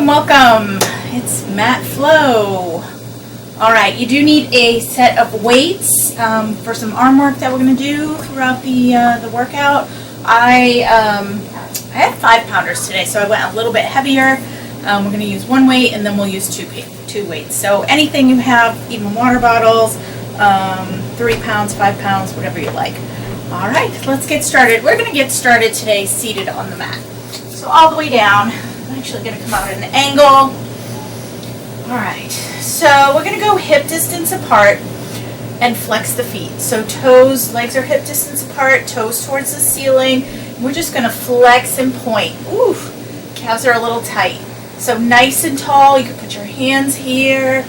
Welcome. It's Mat Flow. All right, you do need a set of weights for some arm work that we're going to do throughout the workout. I had 5-pounders today, so I went a little bit heavier. We're going to use one weight, and then we'll use two weights. So anything you have, even water bottles, 3 pounds, 5 pounds, whatever you like. All right, let's get started. We're going to get started today seated on the mat. So all the way down. I'm actually going to come out at an angle. All right, so we're going to go hip distance apart and flex the feet. So toes, legs are hip distance apart, toes towards the ceiling. We're just going to flex and point. Ooh, calves are a little tight. So nice and tall, you can put your hands here.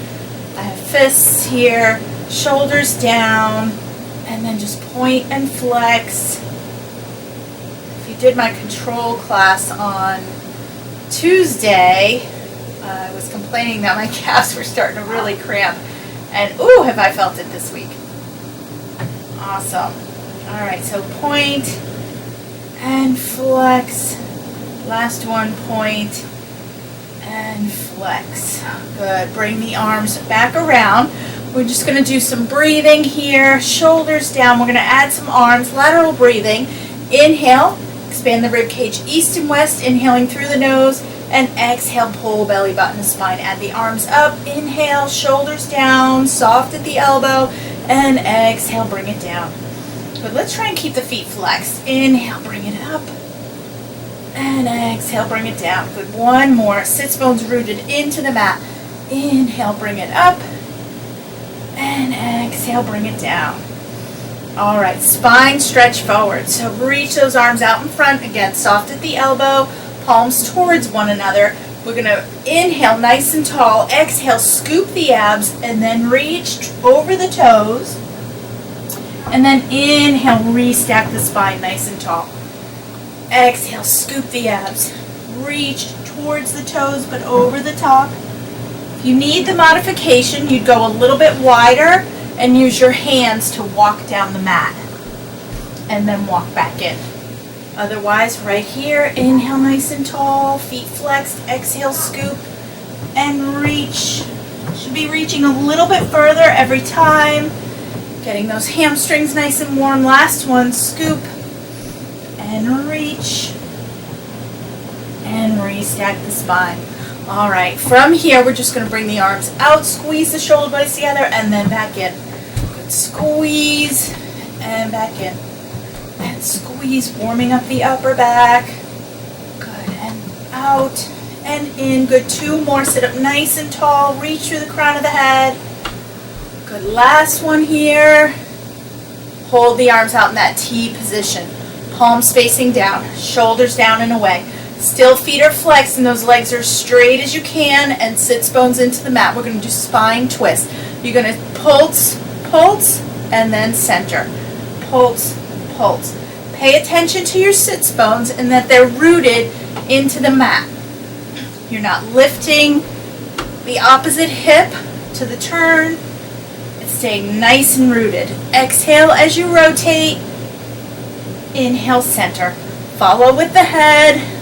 I have fists here, shoulders down, and then just point and flex. If you did my control class on Tuesday, I was complaining that my calves were starting to really cramp, and ooh, have I felt it this week. Awesome. All right, so point and flex. Last one, point and flex. Good. Bring the arms back around. We're just going to do some breathing here, shoulders down. We're going to add some arms, lateral breathing. Inhale. Expand the rib cage east and west, inhaling through the nose, and exhale, pull belly button to spine. Add the arms up, inhale, shoulders down, soft at the elbow, and exhale, bring it down. But let's try and keep the feet flexed. Inhale, bring it up, and exhale, bring it down. Good, one more. Sits bones rooted into the mat. Inhale, bring it up, and exhale, bring it down. All right, spine stretch forward. So reach those arms out in front. Again, soft at the elbow, palms towards one another. We're going to inhale nice and tall. Exhale, scoop the abs, and then reach over the toes. And then inhale, restack the spine nice and tall. Exhale, scoop the abs. Reach towards the toes, but over the top. If you need the modification, you'd go a little bit wider and use your hands to walk down the mat and then walk back in. Otherwise, right here, inhale nice and tall, feet flexed, exhale, scoop, and reach. Should be reaching a little bit further every time. Getting those hamstrings nice and warm. Last one, scoop, and reach, and restack the spine. All right, from here, we're just going to bring the arms out, squeeze the shoulder blades together, and then back in. Good, squeeze, and back in. And squeeze, warming up the upper back. Good, and out, and in. Good, 2 more. Sit up nice and tall, reach through the crown of the head. Good, last one here. Hold the arms out in that T position. Palms facing down, shoulders down and away. Still feet are flexed and those legs are straight as you can, and sits bones into the mat. We're going to do spine twist. You're going to pulse, pulse, and then center. Pulse, pulse. Pay attention to your sits bones and that they're rooted into the mat. You're not lifting the opposite hip to the turn. It's staying nice and rooted. Exhale as you rotate. Inhale, center. Follow with the head.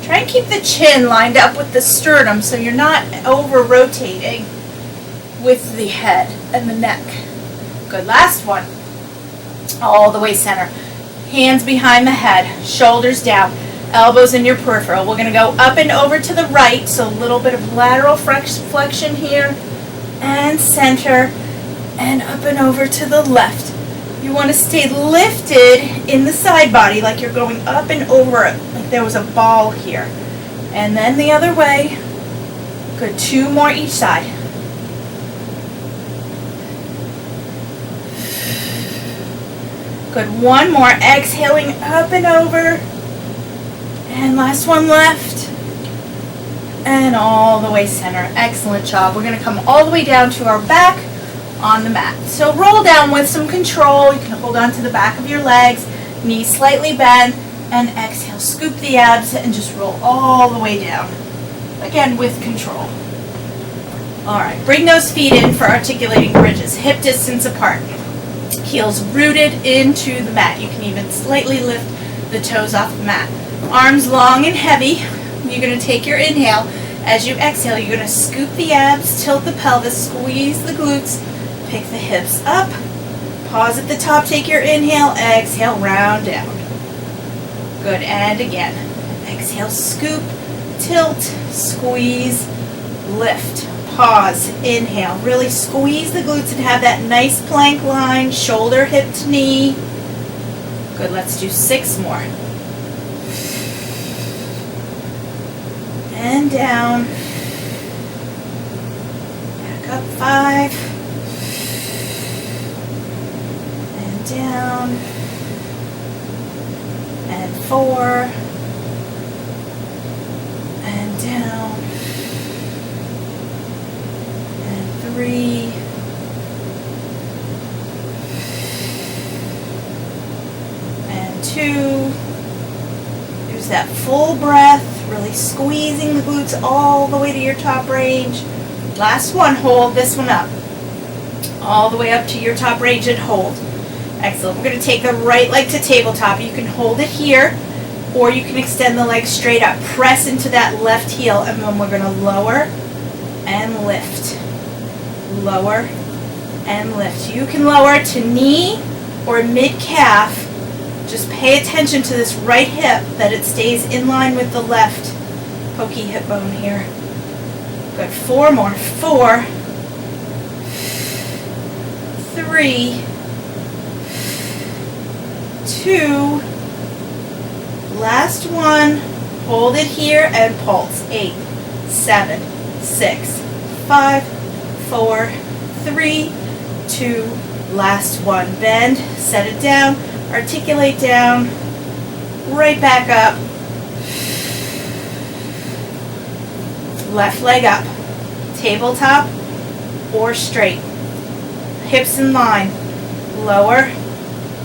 Try and keep the chin lined up with the sternum so you're not over-rotating with the head and the neck. Good, last one. All the way center. Hands behind the head, shoulders down, elbows in your peripheral. We're going to go up and over to the right, so a little bit of lateral flexion here, and center, and up and over to the left. You want to stay lifted in the side body like you're going up and over it, like there was a ball here. And then the other way. Good, 2 more each side. Good, 1 more. Exhaling up and over. And last one left. And all the way center. Excellent job. We're going to come all the way down to our back on the mat. So roll down with some control. You can hold on to the back of your legs, knees slightly bent, and exhale. Scoop the abs and just roll all the way down. Again, with control. All right, bring those feet in for articulating bridges, hip distance apart. Heels rooted into the mat. You can even slightly lift the toes off the mat. Arms long and heavy. You're going to take your inhale. As you exhale, you're going to scoop the abs, tilt the pelvis, squeeze the glutes, pick the hips up. Pause at the top, take your inhale, exhale, round down. Good, and again. Exhale, scoop, tilt, squeeze, lift. Pause, inhale. Really squeeze the glutes and have that nice plank line, shoulder, hip to knee. Good, let's do 6 more. And down. Back up 5. And down. And 4. And down. And 3. And 2. Use that full breath. Really squeezing the glutes all the way to your top range. Last one, hold this one up. All the way up to your top range and hold. Excellent. We're going to take the right leg to tabletop. You can hold it here, or you can extend the leg straight up. Press into that left heel, and then we're going to lower and lift. Lower and lift. You can lower to knee or mid-calf. Just pay attention to this right hip, that it stays in line with the left pokey hip bone here. Good. 4 more. 4, 3, 2, last one. Hold it here and pulse. 8, 7, 6, 5, 4, 3, 2, last one. Bend, set it down. Articulate down, right back up, left leg up, tabletop or straight, hips in line, lower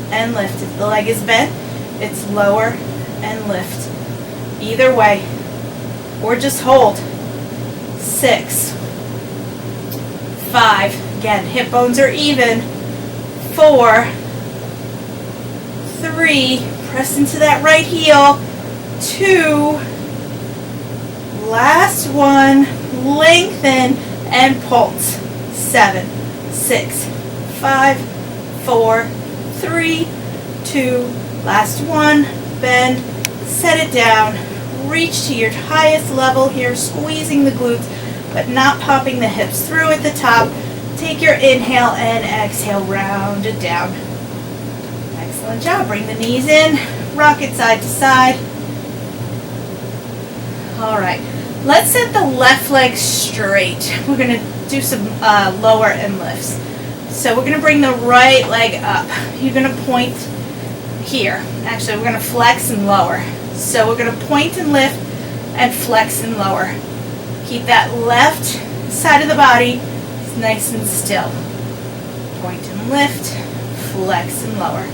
and lift. If the leg is bent, it's lower and lift. Either way, or just hold. 6, 5, again, hip bones are even. 4, 3, press into that right heel. 2, last one, lengthen and pulse. 7, 6, 5, 4, 3, 2, last one, bend, set it down, reach to your highest level here, squeezing the glutes, but not popping the hips through at the top. Take your inhale and exhale, round it down. Excellent job. Bring the knees in, rock it side to side. All right, let's set the left leg straight. We're going to do some lower and lifts. So we're going to bring the right leg up. You're going to point here. Actually, we're going to flex and lower. So we're going to point and lift and flex and lower. Keep that left side of the body nice and still. Point and lift, flex and lower.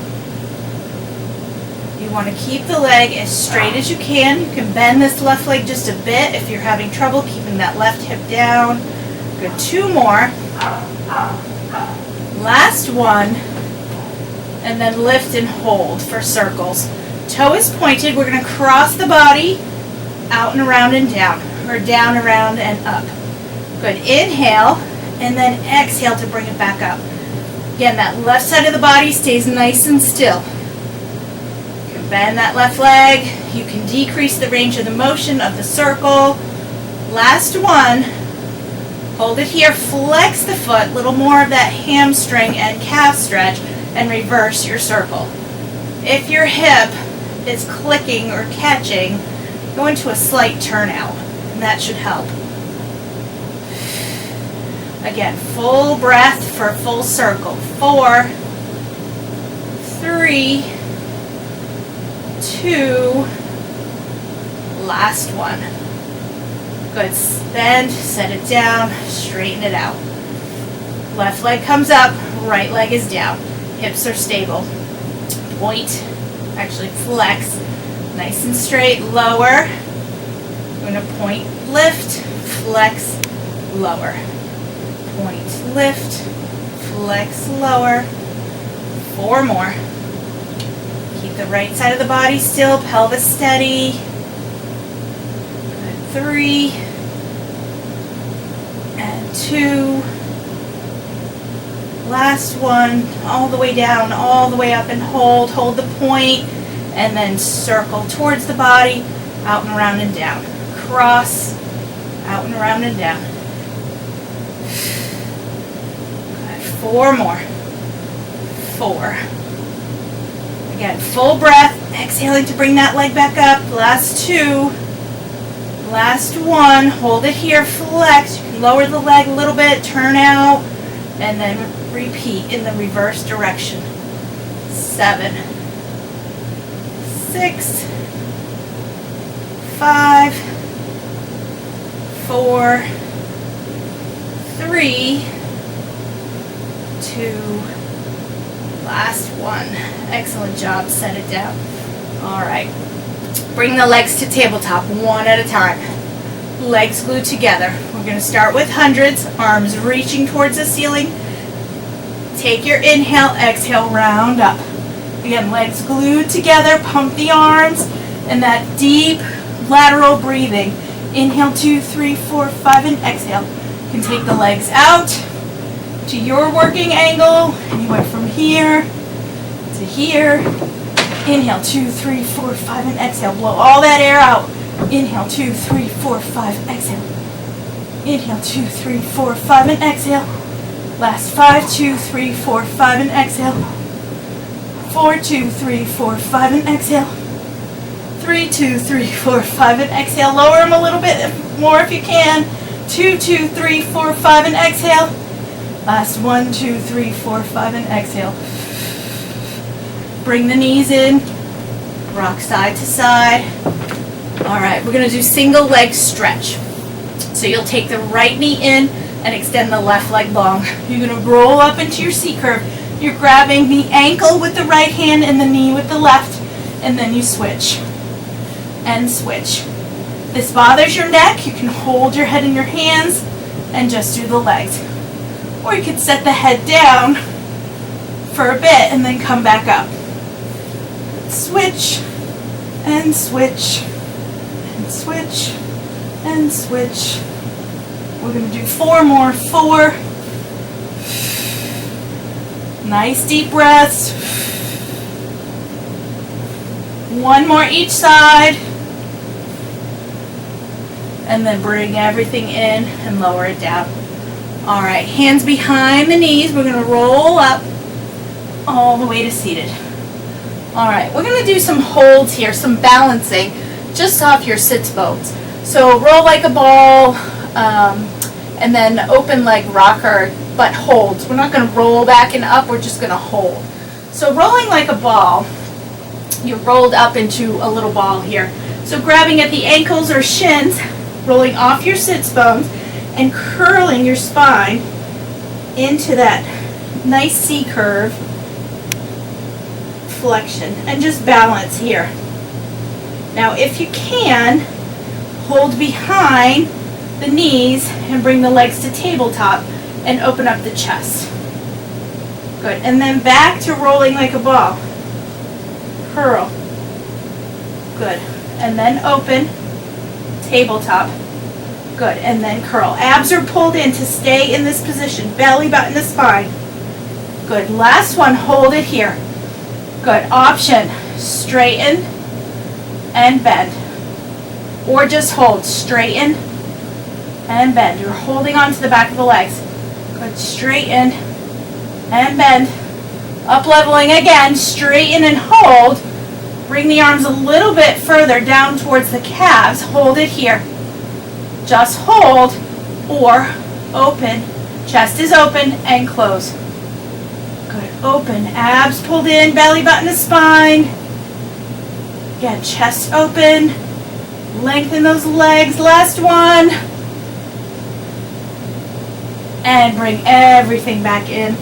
You want to keep the leg as straight as you can. You can bend this left leg just a bit if you're having trouble keeping that left hip down. Good. 2 more. Last one. And then lift and hold for circles. Toe is pointed. We're going to cross the body out and around and down, or down, around, and up. Good. Inhale, and then exhale to bring it back up. Again, that left side of the body stays nice and still. You can bend that left leg. You can decrease the range of the motion of the circle. Last one. Hold it here. Flex the foot. A little more of that hamstring and calf stretch, and reverse your circle. If your hip is clicking or catching, go into a slight turnout, and that should help. Again, full breath for full circle. 4, 3, 2, last one. Good. Bend, set it down, straighten it out. Left leg comes up, right leg is down. Hips are stable. Point, actually flex, nice and straight, lower. I'm going to point, lift, flex, lower. Point, lift, flex, lower. 4 more. Keep the right side of the body still, pelvis steady. 3, and 2. Last one, all the way down, all the way up, and hold the point, and then circle towards the body, out and around and down. Cross, out and around and down. 4 more. 4. Again, full breath, exhaling to bring that leg back up. Last 2. Last 1. Hold it here, flex. You can lower the leg a little bit, turn out, and then repeat in the reverse direction. 7, 6, 5, 4, 3, 2, last 1. Excellent job. Set it down. All right. Bring the legs to tabletop, one at a time. Legs glued together. We're going to start with hundreds, arms reaching towards the ceiling. Take your inhale, exhale, round up. Again, legs glued together, pump the arms, and that deep lateral breathing. Inhale, 2, 3, 4, 5, and exhale. You can take the legs out to your working angle, anywhere from here to here. Inhale, 2, 3, 4, 5, and exhale. Blow all that air out. Inhale, 2, 3, 4, 5, exhale. Inhale, 2, 3, 4, 5, and exhale. Last 5, 2, 3, 4, 5, and exhale. 4, 2, 3, 4, 5, and exhale. 3, 2, 3, 4, 5, and exhale. Lower them a little bit more if you can. 2, 2, 3, 4, 5, and exhale. Last 1, 2, 3, 4, 5, and exhale. Bring the knees in. Rock side to side. All right, we're going to do single leg stretch. So you'll take the right knee in and extend the left leg long. You're going to roll up into your C curve. You're grabbing the ankle with the right hand and the knee with the left, and then you switch and switch. If this bothers your neck, you can hold your head in your hands and just do the legs. Or you could set the head down for a bit and then come back up. Switch and switch and switch and switch. We're going to do 4 more. 4. Nice deep breaths. 1 more each side. And then bring everything in and lower it down. All right, hands behind the knees. We're going to roll up all the way to seated. All right, we're going to do some holds here, some balancing, just off your sits bones. So roll like a ball, and then open leg rocker, but holds. We're not going to roll back and up, we're just going to hold. So rolling like a ball, you're rolled up into a little ball here. So grabbing at the ankles or shins, rolling off your sits bones, and curling your spine into that nice C curve flexion, and just balance here. Now if you can, hold behind the knees and bring the legs to tabletop and open up the chest. Good. And then back to rolling like a ball. Curl. Good. And then open, tabletop. Good. And then curl. Abs are pulled in to stay in this position. Belly button to spine. Good. Last one. Hold it here. Good. Option. Straighten and bend. Or just hold. Straighten and bend. You're holding on to the back of the legs. Good. Straighten and bend. Up leveling again. Straighten and hold. Bring the arms a little bit further down towards the calves. Hold it here. Just hold or open. Chest is open and close. Good. Open. Abs pulled in. Belly button to spine. Again, chest open. Lengthen those legs. Last one. And bring everything back in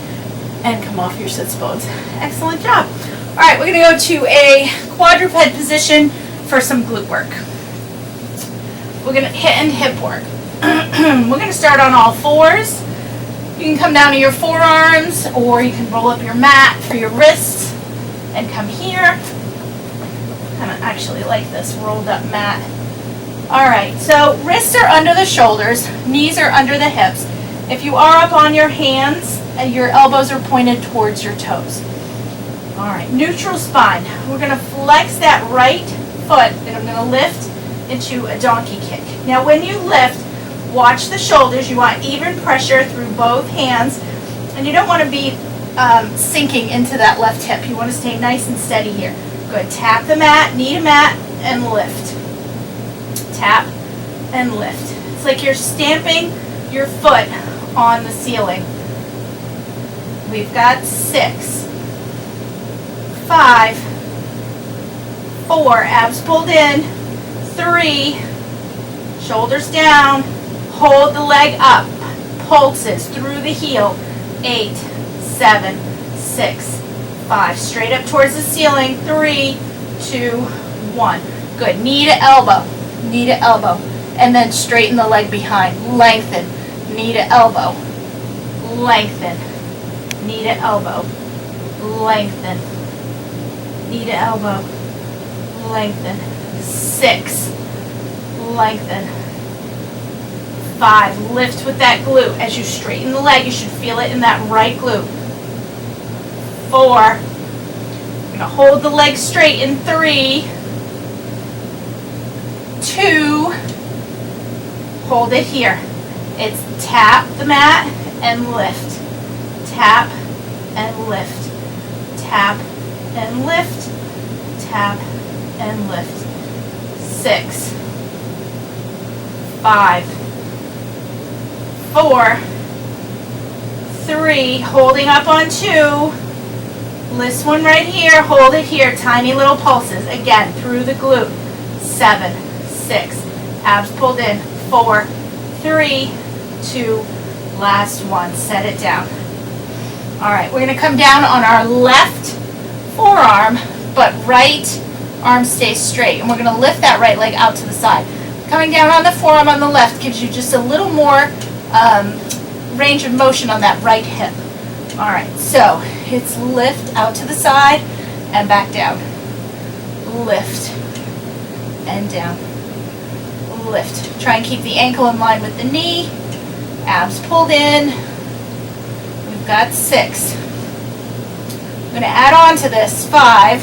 and come off your sits bones. Excellent job. All right, we're going to go to a quadruped position for some glute work. We're going to hip work. We're going to start on all fours. You can come down to your forearms, or you can roll up your mat for your wrists and come here. Kind of actually like this rolled up mat. All right, so wrists are under the shoulders, knees are under the hips. If you are up on your hands, your elbows are pointed towards your toes. All right, neutral spine. We're gonna flex that right foot and I'm gonna lift into a donkey kick. Now when you lift, watch the shoulders. You want even pressure through both hands and you don't want to be sinking into that left hip. You want to stay nice and steady here. Good, tap the mat, knee to mat, and lift. Tap and lift. It's like you're stamping your foot on the ceiling. We've got 6, 5, 4, abs pulled in, 3, shoulders down, hold the leg up, pulses through the heel, 8, 7, 6, 5, straight up towards the ceiling, 3, 2, 1. Good, knee to elbow, and then straighten the leg behind, lengthen, knee to elbow, lengthen, knee to elbow, lengthen, knee to elbow, lengthen, 6, lengthen, 5, lift with that glute. As you straighten the leg, you should feel it in that right glute. 4, you're going to hold the leg straight in 3, 2, hold it here. It's tap the mat and lift, tap and lift, tap and lift, tap and lift. 6, 5, 4, 3, holding up on 2, this one right here, hold it here, tiny little pulses, again, through the glute, 7, 6, abs pulled in, 4, 3, 2, last one, set it down. All right, we're gonna come down on our left forearm, but right arm stays straight, and we're gonna lift that right leg out to the side. Coming down on the forearm on the left gives you just a little more range of motion on that right hip. All right, so it's lift out to the side and back down. Lift and down. Lift. Try and keep the ankle in line with the knee. Abs pulled in. We've got 6. I'm going to add on to this 5,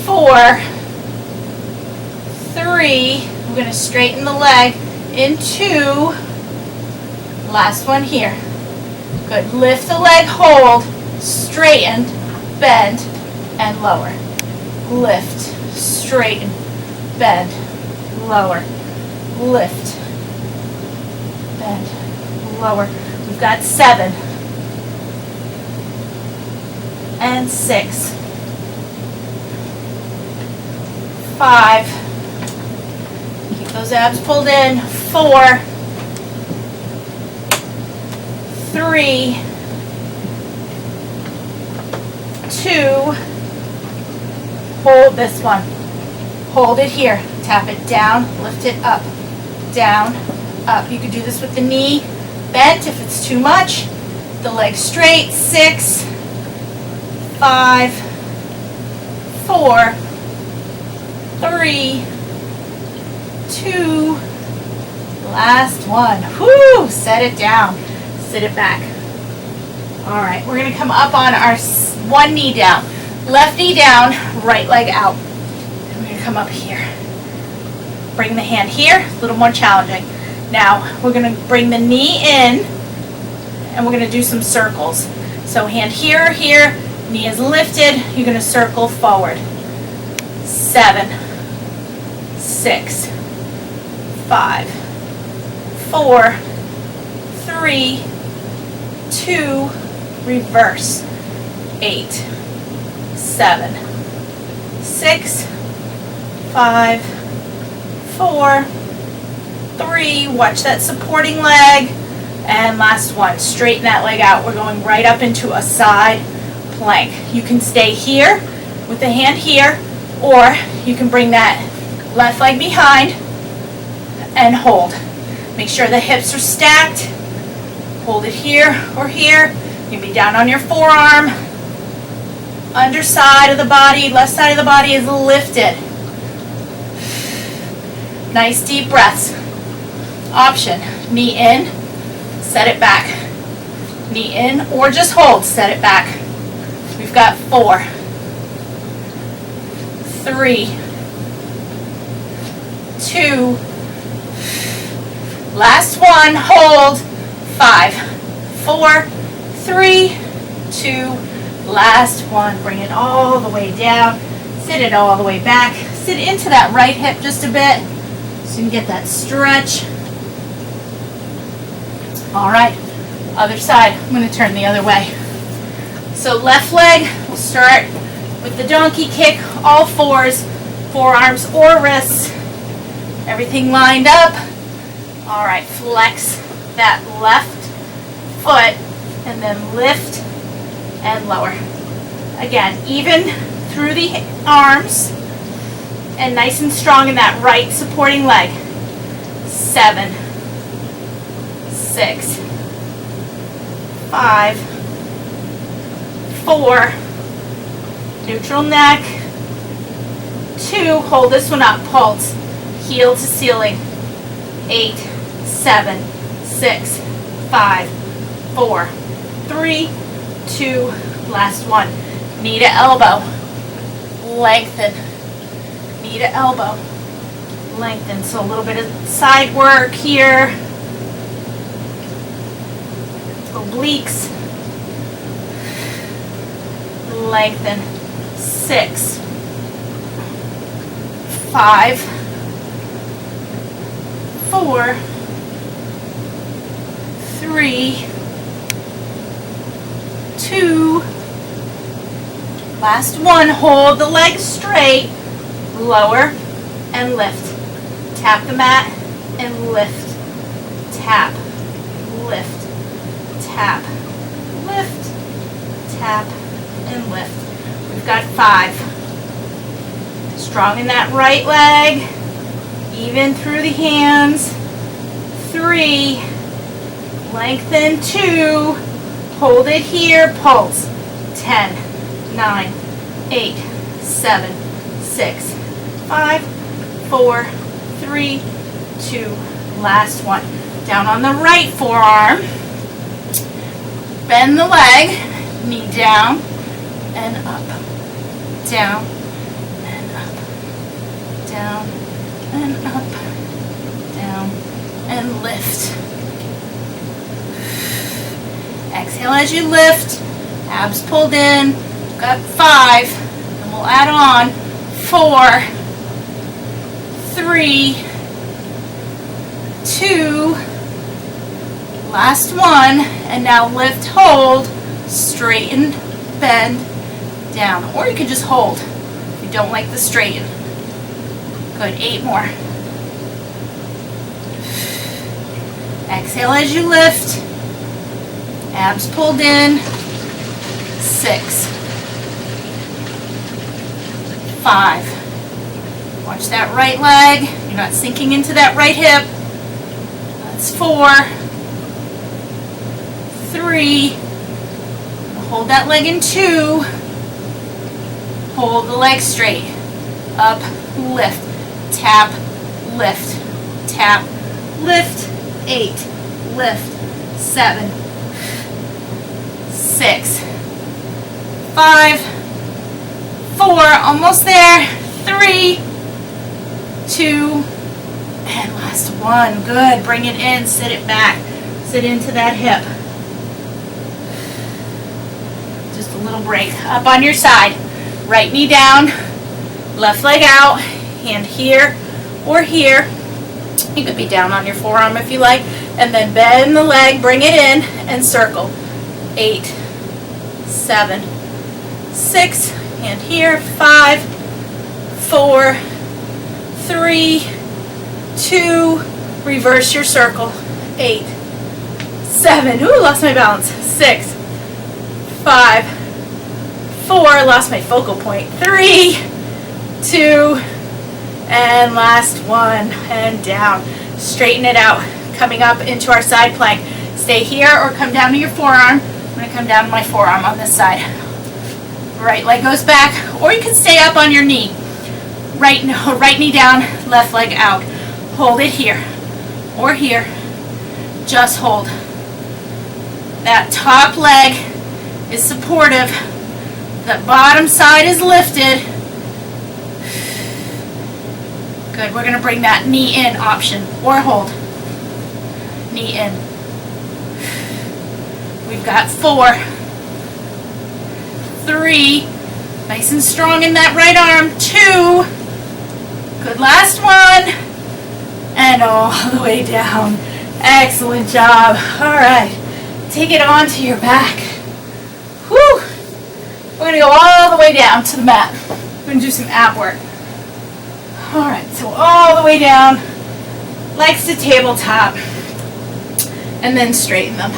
4, 3. I'm going to straighten the leg in 2. Last one here. Good. Lift the leg, hold, straighten, bend, and lower. Lift, straighten, bend, lower. Lift, bend, lower. We've got 7 and 6, 5. Keep those abs pulled in. 4, 3, 2, hold this one. Hold it here. Tap it down, lift it up, down, up. You could do this with the knee bent if it's too much. The leg straight. 6, 5, 4, 3, 2, last one. Whoo! Set it down. Sit it back. All right, we're going to come up on our one knee down. Left knee down, right leg out. And we're going to come up here. Bring the hand here, a little more challenging. Now, we're going to bring the knee in, and we're going to do some circles. So hand here, here, knee is lifted, you're going to circle forward. 7, 6, 5, 4, 3, 2, reverse. 8, 7, 6, 5, 4, 3, watch that supporting leg, and last one, straighten that leg out. We're going right up into a side plank. You can stay here with the hand here, or you can bring that left leg behind and hold. Make sure the hips are stacked. Hold it here or here. You can be down on your forearm. Underside of the body, left side of the body is lifted. Nice deep breaths. Option, knee in, set it back. Knee in, or just hold, set it back. We've got 4, 3, 2, last one, hold, 5, 4, 3, 2, last one. Bring it all the way down, sit it all the way back. Sit into that right hip just a bit so you can get that stretch. All right, other side. I'm going to turn the other way. So left leg, we'll start with the donkey kick, all fours, forearms or wrists, everything lined up. All right, flex that left foot and then lift and lower. Again, even through the arms and nice and strong in that right supporting leg. 7, 6, 5, 4, neutral neck, 2, hold this one up, pulse, heel to ceiling, 8, 7, 6, 5, 4, 3, 2, last one, knee to elbow, lengthen, knee to elbow, lengthen, so a little bit of side work here, obliques, lengthen, 6, 5, 4, 3, 2, last one, hold the legs straight, lower and lift, tap the mat and lift, tap, lift, tap, lift, tap, and lift. We've got 5. Strong in that right leg, even through the hands. 3, lengthen. 2, hold it here, pulse. 10, 9, 8, 7, 6, 5, 4, 3, 2, last one. Down on the right forearm. Bend the leg, knee down and up, down and up, down and up, down and lift. Exhale as you lift, abs pulled in, got 5, and we'll add on 4, 3, 2, last one, and now lift, hold, straighten, bend, down. Or you can just hold if you don't like the straighten. Good, 8 more. Exhale as you lift, abs pulled in, 6, 5. Watch that right leg, you're not sinking into that right hip. That's 4, 3, hold that leg in 2, hold the leg straight, up, lift, tap, lift, tap, lift, 8, lift, 7, 6, 5, 4, almost there, 3, 2, and last one. Good, bring it in, sit it back, sit into that hip. Just a little break. Up on your side, right knee down, left leg out, hand here or here. You could be down on your forearm if you like, and then bend the leg, bring it in, and circle. 8, 7, 6, hand here, 5, 4, 3, 2, reverse your circle. 8, 7, ooh, lost my balance. 6, 5, 4, lost my focal point. 3, 2, and last one, and down. Straighten it out. Coming up into our side plank. Stay here or come down to your forearm. I'm going to come down to my forearm on this side. Right leg goes back, or you can stay up on your knee. Right knee down, left leg out. Hold it here or here. Just hold. That top leg is supportive. The bottom side is lifted. Good. We're going to bring that knee in option or hold. Knee in. We've got 4, 3, nice and strong in that right arm. 2, good, last one, and all the way down. Excellent job. All right, take it onto your back. Whew. We're gonna go all the way down to the mat. We're gonna do some ab work. All right, so all the way down, legs to tabletop, and then straighten them.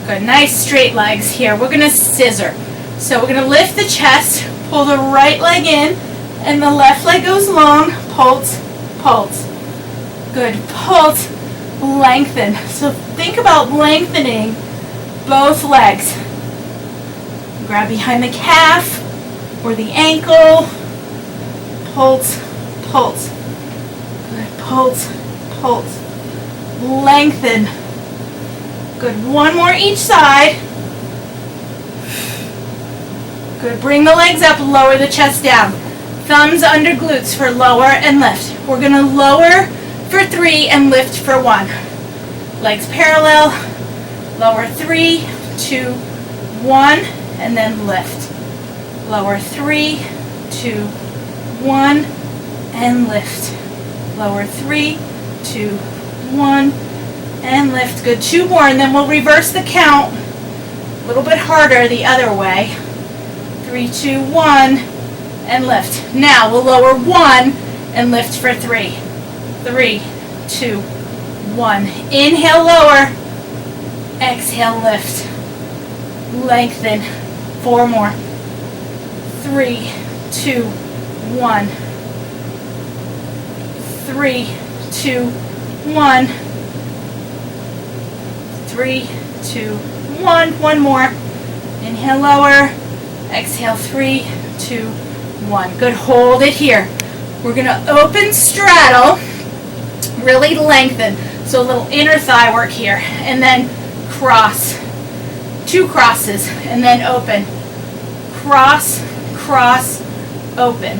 Good, nice straight legs here. We're gonna scissor. So we're gonna lift the chest, pull the right leg in, and the left leg goes long. Pulse, pulse. Good, pulse, lengthen. So think about lengthening both legs. Grab behind the calf or the ankle. Pulse, pulse. Good, pulse, pulse. Lengthen. Good, one more each side. Good, bring the legs up, lower the chest down. Thumbs under glutes for lower and lift. We're gonna lower for 3 and lift for 1. Legs parallel, lower 3, 2, 1, and then lift. Lower 3, 2, 1, and lift. Lower 3, 2, 1, and lift. Good, 2 more, and then we'll reverse the count. A little bit harder the other way. 3, 2, 1, and lift. Now we'll lower 1 and lift for 3. 3, 2, 1. Inhale, lower. Exhale, lift. Lengthen. 4 more. 3, 2, 1. 3, 2, 1. 3, 2, 1. 1 more. Inhale, lower. Exhale, 3, 2, 1. Good, hold it here. We're gonna open straddle, really lengthen. So a little inner thigh work here, and then cross. 2 crosses, and then open. Cross, cross, open.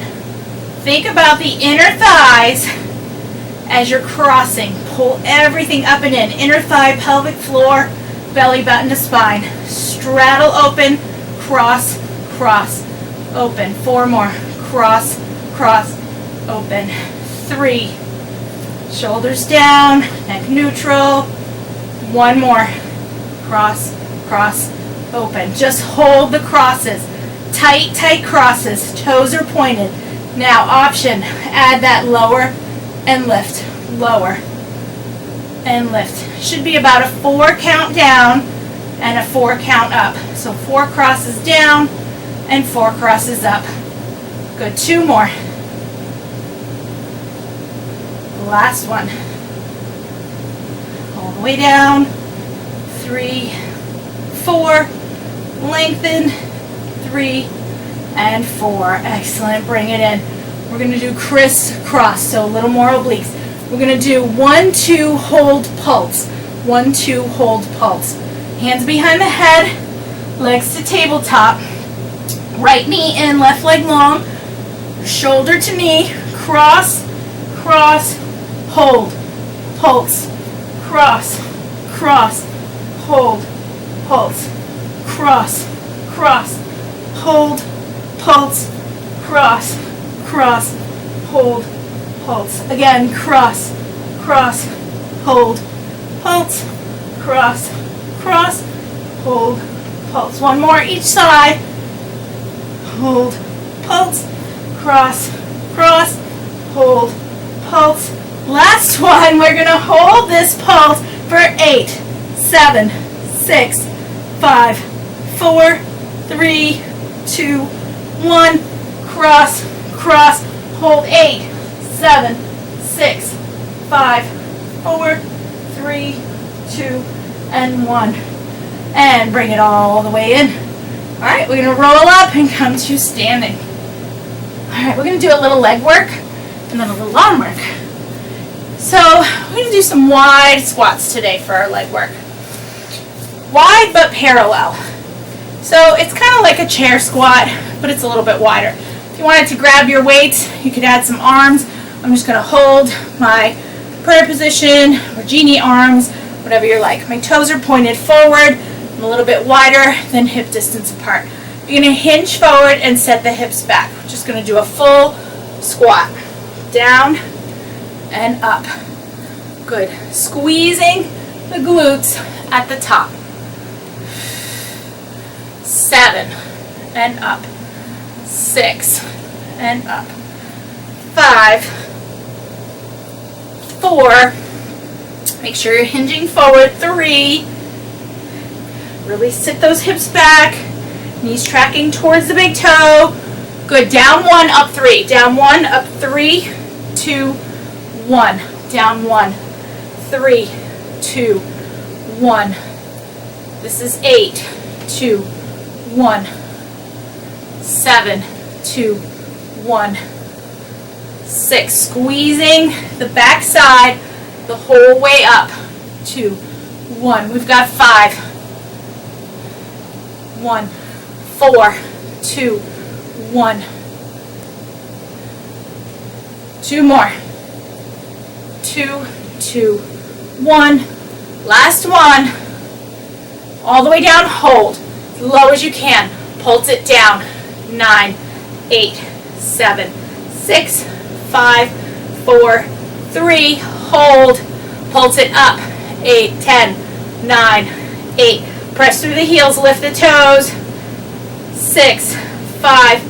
Think about the inner thighs as you're crossing. Pull everything up and in. Inner thigh, pelvic floor, belly button to spine. Straddle open, cross, cross, open. 4 more. Cross, cross, open. 3. Shoulders down, neck neutral. 1 more. Cross, cross, open. Just hold the crosses. Tight, tight crosses. Toes are pointed. Now option, add that lower and lift. Lower and lift. Should be about a 4 count down and a 4 count up. So 4 crosses down and 4 crosses up. Good, 2 more. Last one. All the way down. 3, 4. Lengthen. 3 and 4. Excellent. Bring it in. We're going to do crisscross, so a little more obliques. We're going to do 1, 2, hold, pulse. 1, 2, hold, pulse. Hands behind the head, legs to tabletop. Right knee in, left leg long. Shoulder to knee. Cross, cross, hold, pulse. Cross, cross, hold, pulse. Cross, cross, hold, pulse. Cross, cross, hold, pulse. Again, cross, cross, hold, pulse. Cross, cross, hold, pulse. 1 more each side. Hold, pulse. Cross, cross, hold, pulse. Last one, we're going to hold this pulse for 8, 7, 6, 5, 4, 3, 2, 1. Cross, cross, hold. 8, 7, 6, 5, 4, 3, 2, and 1. And bring it all the way in. All right, we're going to roll up and come to standing. All right, we're going to do a little leg work and then a little arm work. So we're going to do some wide squats today for our leg work. Wide but parallel. So it's kind of like a chair squat, but it's a little bit wider. If you wanted to grab your weights, you could add some arms. I'm just going to hold my prayer position or genie arms, whatever you like. My toes are pointed forward. I'm a little bit wider than hip distance apart. You're going to hinge forward and set the hips back. We're just going to do a full squat. Down and up. Good. Squeezing the glutes at the top. 7 and up. 6 and up. 5, 4. Make sure you're hinging forward. 3. Really sit those hips back. Knees tracking towards the big toe. Good. Down 1, up 3. Down 1, up 3, 2, 1. Down 1, 3, 2, 1. This is 8, 2, 1. 7, 2, 1. 6. Squeezing the back side the whole way up. 2, 1. We've got 5. 1, 4, 2, 1. 2 more. 2, 2, 1. Last one. All the way down. Hold. As low as you can. Pulse it down. 9, 8, 7, 6, 5, 4, 3. Hold. Pulse it up. 8, 10, 9, 8. Press through the heels. Lift the toes. 6, 5,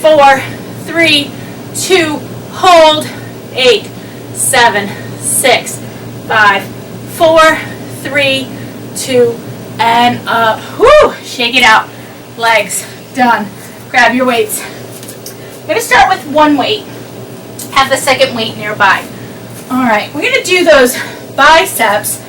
4, 3, 2. Hold. 8, 7, 6, 5, 4, 3, 2, and up. Whoo! Shake it out. Legs. Done. Grab your weights. I'm going to start with one weight. Have the second weight nearby. Alright, we're going to do those biceps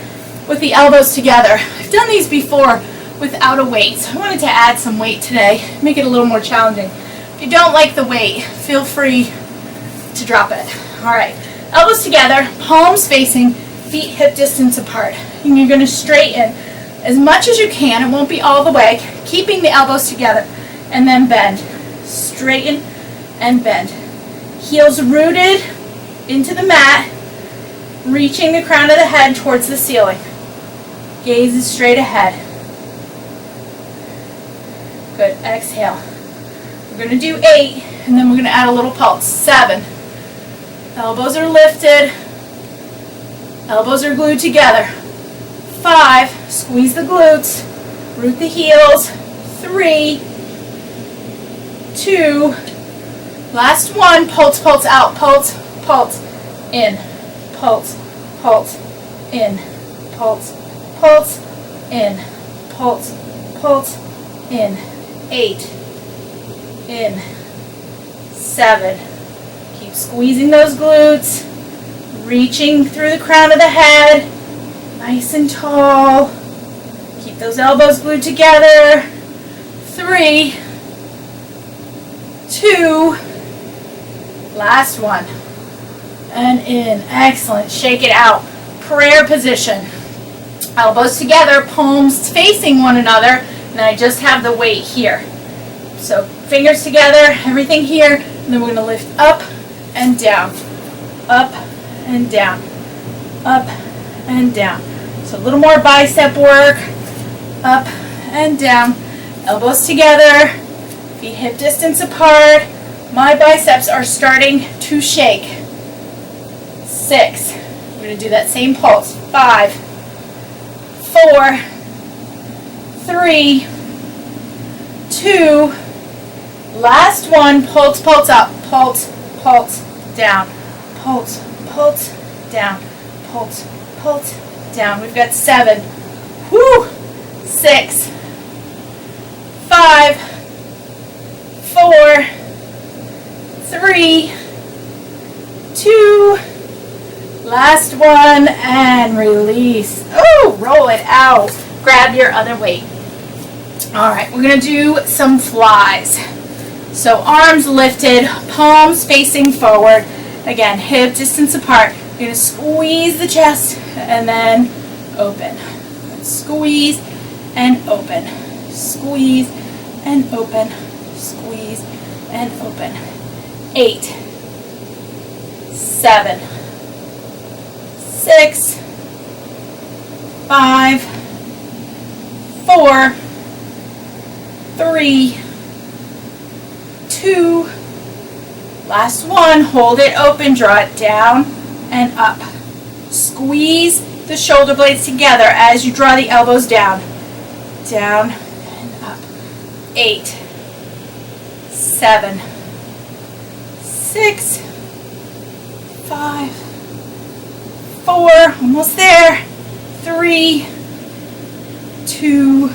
with the elbows together. I've done these before without a weight, so I wanted to add some weight today, make it a little more challenging. If you don't like the weight, feel free to drop it. Alright, elbows together, palms facing, feet hip distance apart. And you're going to straighten as much as you can. It won't be all the way. Keeping the elbows together. And then bend. Straighten and bend. Heels rooted into the mat. Reaching the crown of the head towards the ceiling. Gaze is straight ahead. Good. Exhale. We're going to do 8, and then we're going to add a little pulse. 7. Elbows are lifted. Elbows are glued together. 5. Squeeze the glutes. Root the heels. 3, 2. Last one. Pulse, pulse out. Pulse, pulse. In. Pulse, pulse. In. Pulse, pulse. In. Pulse, pulse. In. 8. In. 7. Keep squeezing those glutes. Reaching through the crown of the head. Nice and tall. Keep those elbows glued together. 3, 2. Last one. And in. Excellent. Shake it out. Prayer position. Elbows together, palms facing one another. And I just have the weight here. So fingers together, everything here. And then we're going to lift up and down. Up and down. Up and down. So a little more bicep work. Up and down. Elbows together. Feet hip distance apart. My biceps are starting to shake. 6. We're going to do that same pulse. 5, 4, 3, 2. Last one. Pulse, pulse up. Pulse, pulse, down. Pulse, pulse, down. Pulse, pulse, down. We've got 7. Whoo! 6, 5, 4, 3, 2. Last one, and release. Oh, roll it out. Grab your other weight. All right, we're going to do some flies. So arms lifted, palms facing forward. Again, hip distance apart. You're going to squeeze the chest and then open. Squeeze and open. Squeeze and open. Squeeze and open. 8, 7, 6, 5, 4, 3, 2, last one. Hold it open, draw it down and up. Squeeze the shoulder blades together as you draw the elbows down. Down and up. 8, 7, 6, 5, 4, almost there. 3, 2,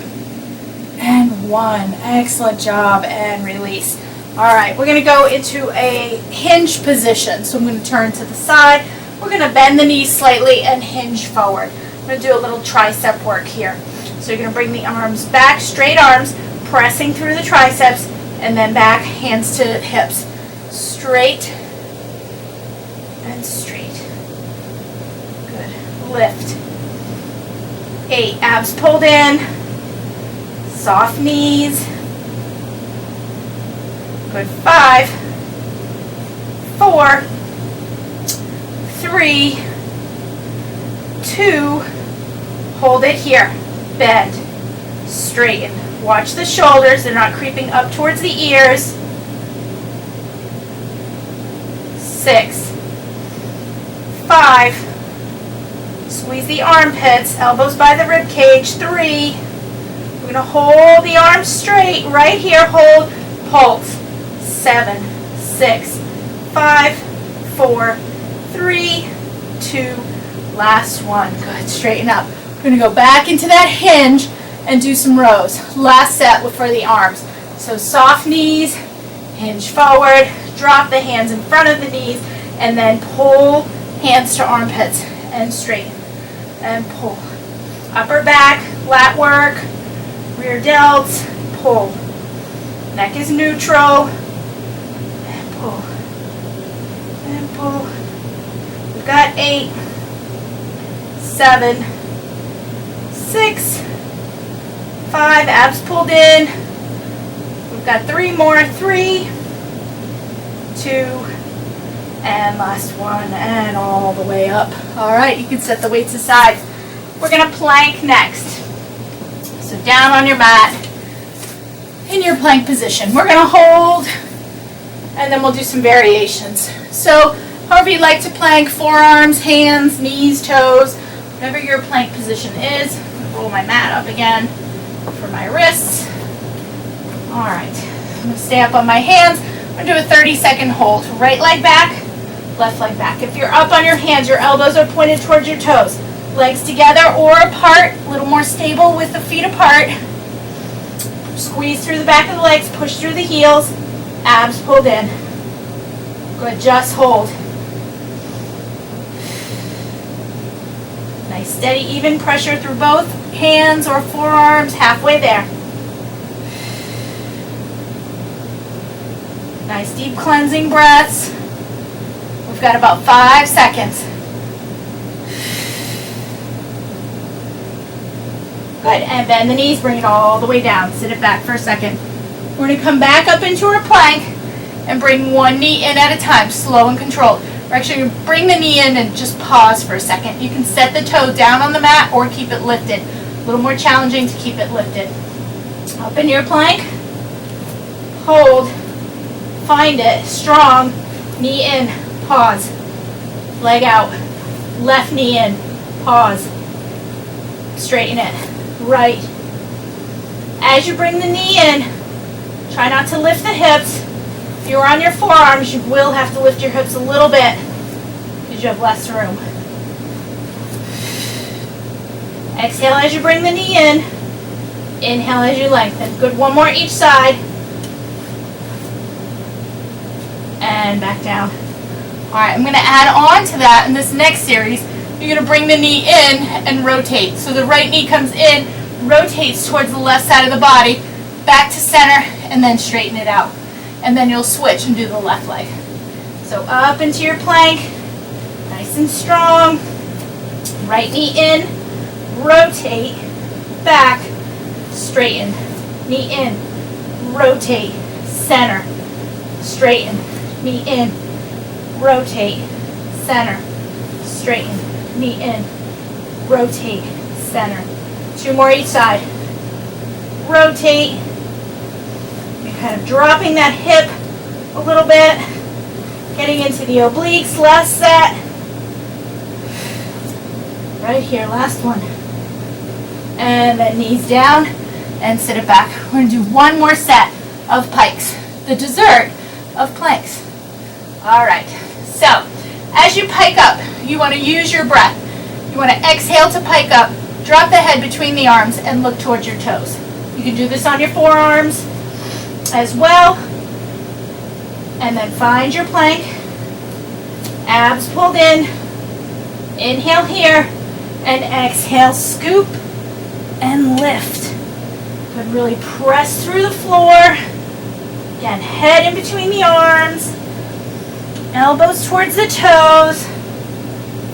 and 1. Excellent job, and release. All right, we're going to go into a hinge position. So I'm going to turn to the side. We're going to bend the knees slightly and hinge forward. I'm going to do a little tricep work here. So you're going to bring the arms back, straight arms, pressing through the triceps, and then back, hands to hips. Straight and straight. Good. Lift. 8, abs pulled in. Soft knees. Good. 5, 4, 3, 2, hold it here. Bend. Straighten. Watch the shoulders. They're not creeping up towards the ears. 6, 5, squeeze the armpits, elbows by the rib cage. 3, we're going to hold the arms straight right here. Hold, pulse. 7, 6, 5, 4, 3, 2, last one. Good. Straighten up. We're going to go back into that hinge and do some rows. Last set for the arms. So soft knees, hinge forward, drop the hands in front of the knees, and then pull hands to armpits and straighten and pull. Upper back, lat work, rear delts, pull. Neck is neutral, and pull, and pull. We've got 8, 7, 6, 5, abs pulled in. We've got 3 more, 3, 2, and last one, and all the way up. All right, you can set the weights aside. We're going to plank next. So down on your mat, in your plank position. We're going to hold, and then we'll do some variations. So however you like to plank, forearms, hands, knees, toes, whatever your plank position is. I'm going to roll my mat up again for my wrists. All right, I'm going to stay up on my hands. I'm going to do a 30-second hold. Right leg back, left leg back. If you're up on your hands, your elbows are pointed towards your toes. Legs together or apart, a little more stable with the feet apart. Squeeze through the back of the legs, push through the heels, abs pulled in. Good, just hold. Nice, steady, even pressure through both hands or forearms, halfway there. Nice, deep cleansing breaths. We've got about 5 seconds. Good, and bend the knees, bring it all the way down. Sit it back for a second. We're going to come back up into our plank and bring one knee in at a time, slow and controlled. We're actually going to bring the knee in and just pause for a second. You can set the toe down on the mat or keep it lifted. A little more challenging to keep it lifted. Up in your plank, hold, find it, strong, knee in, pause, leg out, left knee in, pause, straighten it. Right. As you bring the knee in, try not to lift the hips. If you're on your forearms, you will have to lift your hips a little bit because you have less room. Exhale as you bring the knee in. Inhale as you lengthen. Good, one more each side. And back down. All right, I'm going to add on to that in this next series. You're going to bring the knee in and rotate. So the right knee comes in, rotates towards the left side of the body, back to center, and then straighten it out. And then you'll switch and do the left leg. So up into your plank, nice and strong. Right knee in, rotate, back, straighten. Knee in, rotate, center, straighten. Knee in, rotate, center, straighten. Knee in, rotate, center. 2 more each side. Rotate. You're kind of dropping that hip a little bit, getting into the obliques. Last set. Right here, last one. And then knees down and sit it back. We're going to do one more set of pikes, the dessert of planks. All right, so as you pike up, you want to use your breath. You want to exhale to pike up, drop the head between the arms, and look towards your toes. You can do this on your forearms as well. And then find your plank. Abs pulled in. Inhale here. And exhale, scoop and lift. But really press through the floor. Again, head in between the arms. Elbows towards the toes.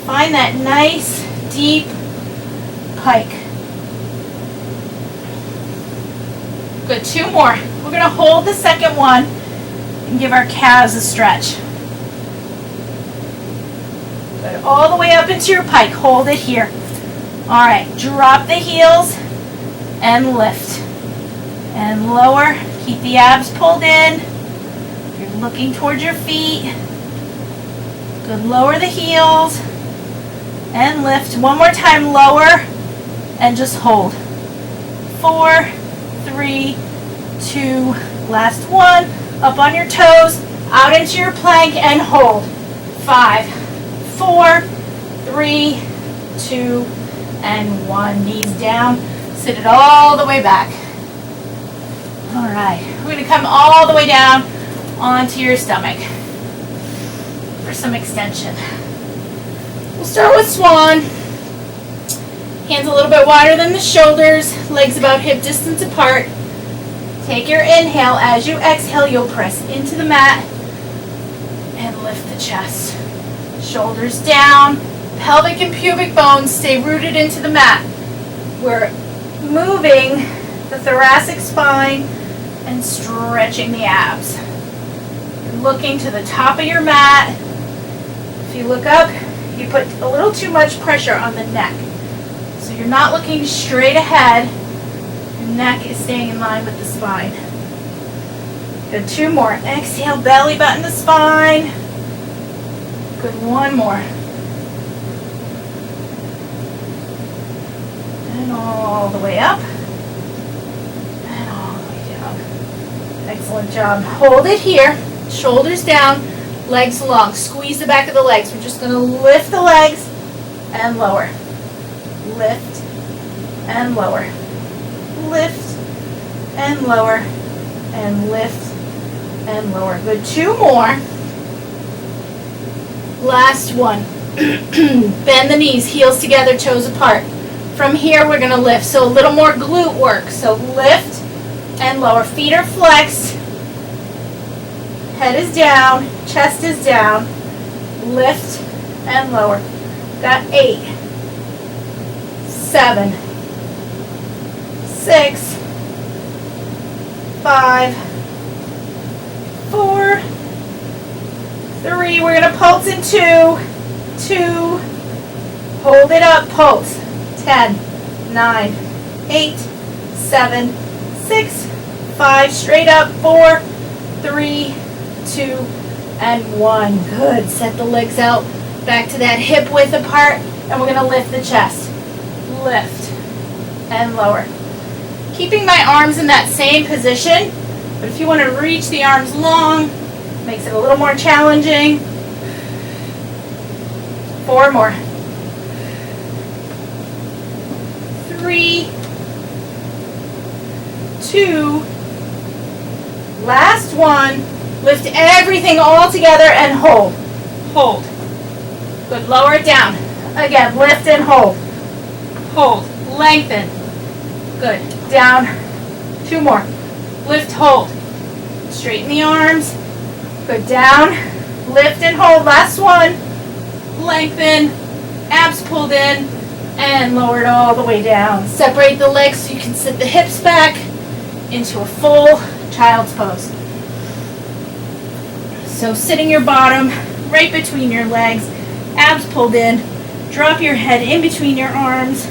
Find that nice, deep pike. Good, 2 more. We're going to hold the second one and give our calves a stretch. Good, all the way up into your pike. Hold it here. All right, drop the heels and lift. And lower. Keep the abs pulled in. You're looking towards your feet. Good, lower the heels and lift. One more time, lower and just hold. 4, 3, 2, last one. Up on your toes, out into your plank and hold. 5, 4, 3, 2, and 1. Knees down. Sit it all the way back. All right. We're going to come all the way down onto your stomach for some extension. We'll start with swan. Hands a little bit wider than the shoulders. Legs about hip distance apart. Take your inhale. As you exhale, you'll press into the mat and lift the chest. Shoulders down. Pelvic and pubic bones stay rooted into the mat. We're moving the thoracic spine and stretching the abs. You're looking to the top of your mat. If you look up, you put a little too much pressure on the neck. So you're not looking straight ahead. Your neck is staying in line with the spine. Good, 2 more. Exhale, belly button the spine. Good, 1 more. And all the way up. And all the way down. Excellent job. Hold it here. Shoulders down, legs long. Squeeze the back of the legs. We're just going to lift the legs and lower. Lift and lower. Lift and lower. And lift and lower. Good, 2 more. Last one. Bend the knees, heels together, toes apart. From here, we're going to lift. So a little more glute work. So lift and lower. Feet are flexed. Head is down. Chest is down. Lift and lower. Got 8, 7, 6, 5, 4, 3. We're going to pulse in 2, 2. Hold it up, pulse. 10, 9, 8, 7, 6, 5. Straight up. 4, 3, 2, and 1. Good. Set the legs out back to that hip width apart, and we're going to lift the chest. Lift and lower. Keeping my arms in that same position, but if you want to reach the arms long, makes it a little more challenging. 4 more. 3, 2, last one. Lift everything all together and hold. Hold. Good, lower it down. Again, lift and hold. Hold, lengthen. Good, down. 2 more. Lift, hold. Straighten the arms. Good, down. Lift and hold. Last one. lengthen, abs pulled in, and lowered all the way down. Separate the legs so you can sit the hips back into a full child's pose. So sitting your bottom right between your legs, abs pulled in, drop your head in between your arms.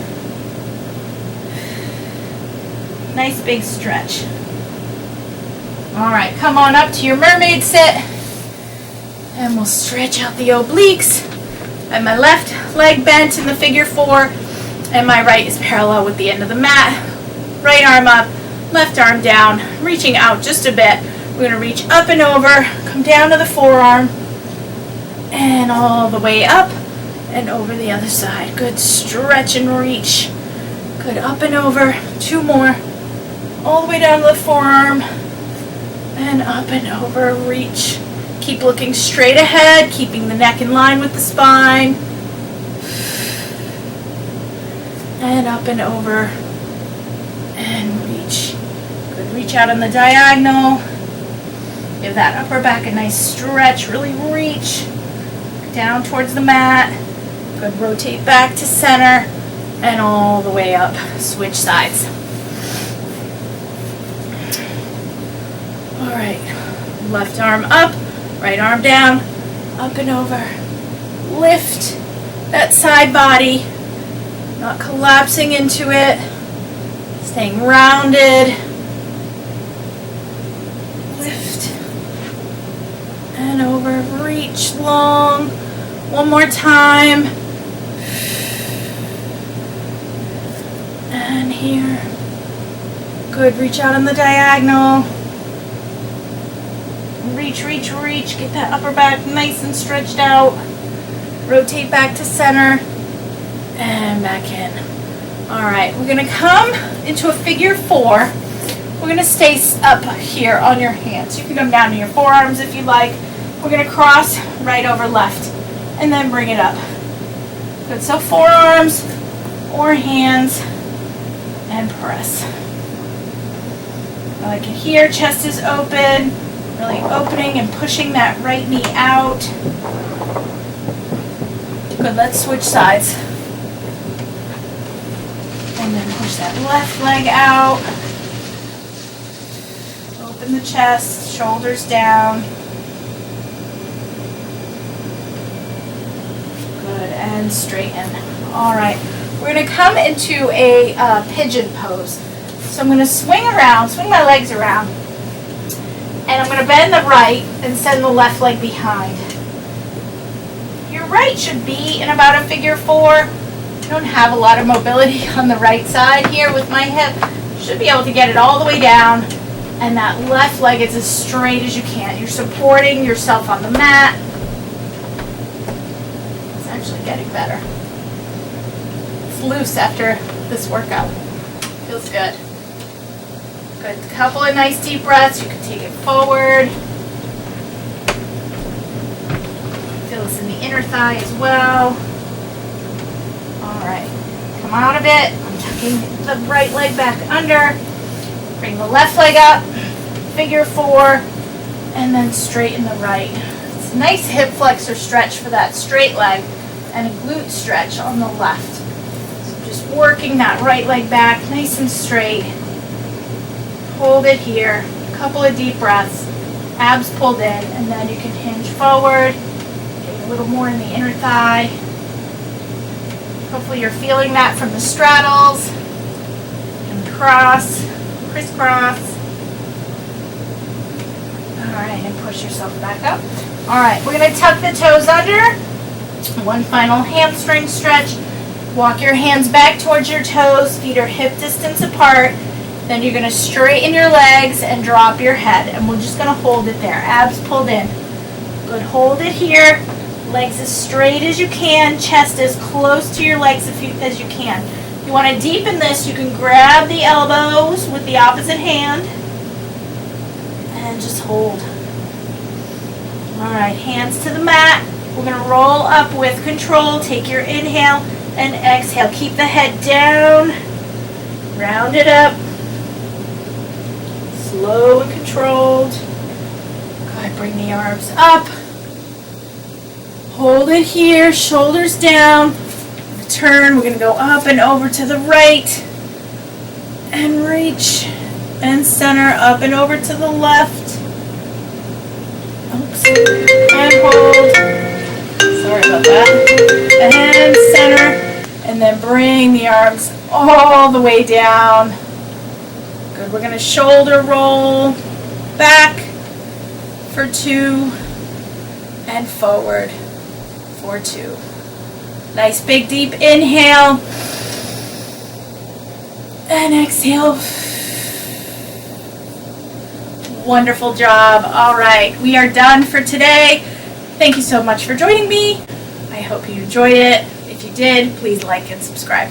Nice big stretch. All right, come on up to your mermaid sit, and we'll stretch out the obliques. And my left leg bent in the figure 4, and my right is parallel with the end of the mat. Right arm up, left arm down, reaching out just a bit. We're gonna reach up and over, come down to the forearm, and all the way up and over the other side. Good stretch and reach. Good, up and over, 2 more. All the way down to the forearm, and up and over, reach. Keep looking straight ahead, keeping the neck in line with the spine. And up and over, and reach. Good, reach out on the diagonal. Give that upper back a nice stretch, really reach. Down towards the mat. Good, rotate back to center, and all the way up. Switch sides. All right, left arm up, right arm down, up and over. Lift that side body, not collapsing into it, staying rounded. Lift and over, reach long. One more time. And here. Good, reach out on the diagonal. Reach, reach, reach. Get that upper back nice and stretched out. Rotate back to center. And back in. Alright, we're going to come into a figure 4. We're going to stay up here on your hands. You can come down to your forearms if you like. We're going to cross right over left. And then bring it up. Good, so forearms or hands. And press. I like it here. Chest is open. Really opening and pushing that right knee out. Good, let's switch sides. And then push that left leg out. Open the chest, shoulders down. Good, and straighten. All right, we're going to come into a pigeon pose. So I'm going to swing my legs around. And I'm going to bend the right and send the left leg behind. Your right should be in about a figure 4. I don't have a lot of mobility on the right side here with my hip. Should be able to get it all the way down. And that left leg is as straight as you can. You're supporting yourself on the mat. It's actually getting better. It's loose after this workout. Feels good. Good. A couple of nice deep breaths. You can take it forward. Feel this in the inner thigh as well. All right. Come out of it. I'm tucking the right leg back under. Bring the left leg up. Figure 4. And then straighten the right. It's a nice hip flexor stretch for that straight leg. And a glute stretch on the left. So just working that right leg back nice and straight. Hold it here, a couple of deep breaths, abs pulled in, and then you can hinge forward, get a little more in the inner thigh. Hopefully you're feeling that from the straddles, and cross, crisscross. All right, and push yourself back up. All right, we're gonna tuck the toes under, one final hamstring stretch. Walk your hands back towards your toes, feet are hip distance apart. Then you're going to straighten your legs and drop your head. And we're just going to hold it there. Abs pulled in. Good. Hold it here. Legs as straight as you can. Chest as close to your legs as you can. If you want to deepen this, you can grab the elbows with the opposite hand. And just hold. All right. Hands to the mat. We're going to roll up with control. Take your inhale and exhale. Keep the head down. Round it up. Slow and controlled. Good, bring the arms up. Hold it here, shoulders down. Turn, we're going to go up and over to the right. And reach and center, up and over to the left. Oops. And hold. Sorry about that. And center. And then bring the arms all the way down. Good. We're going to shoulder roll back for 2 and forward for 2. Nice big deep inhale and exhale. Wonderful job. All right, we are done for today. Thank you so much for joining me. I hope you enjoyed it. If you did, please like and subscribe.